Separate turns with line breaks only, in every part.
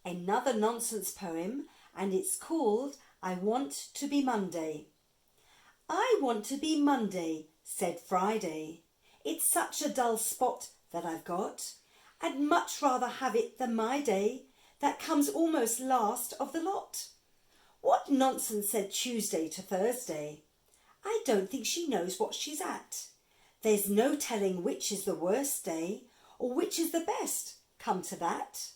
another nonsense poem, and it's called I Want to be Monday. I want to be Monday, said Friday. It's such a dull spot that I've got. I'd much rather have it than my day, that comes almost last of the lot. What nonsense, said Tuesday to Thursday. I don't think she knows what she's at. There's no telling which is the worst day, or which is the best, come to that.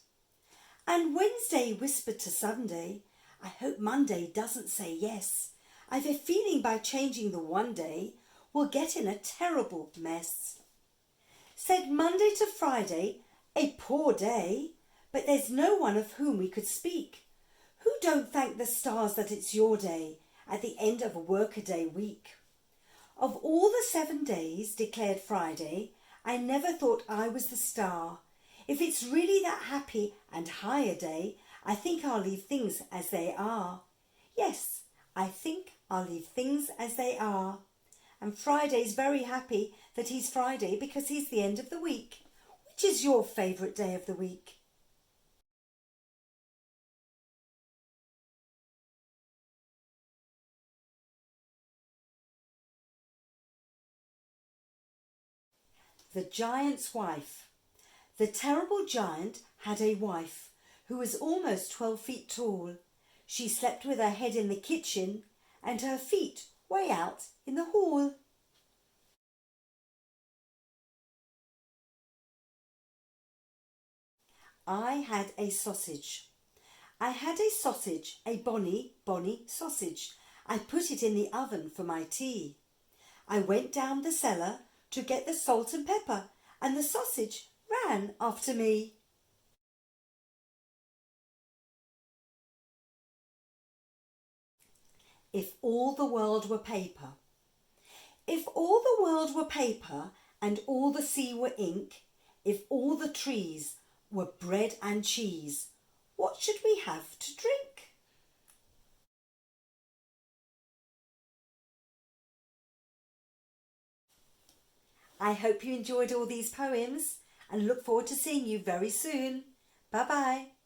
And Wednesday whispered to Sunday, I hope Monday doesn't say yes. I've a feeling by changing the one day, we'll get in a terrible mess. Said Monday to Friday, a poor day, but there's no one of whom we could speak. Who don't thank the stars that it's your day at the end of a workaday week? Of all the 7 days, declared Friday, I never thought I was the star. If it's really that happy and high a day, I think I'll leave things as they are. Yes, I think I'll leave things as they are. And Friday's very happy that he's Friday because he's the end of the week. Which is your favourite day of the week? The Giant's Wife. The terrible giant had a wife who was almost 12 feet tall. She slept with her head in the kitchen and her feet way out in the hall. I had a sausage. I had a sausage, a bonny, bonny sausage. I put it in the oven for my tea. I went down the cellar to get the salt and pepper, and the sausage ran after me. If all the world were paper. If all the world were paper, and all the sea were ink, if all the trees were bread and cheese, what should we have to drink? I hope you enjoyed all these poems and look forward to seeing you very soon. Bye-bye.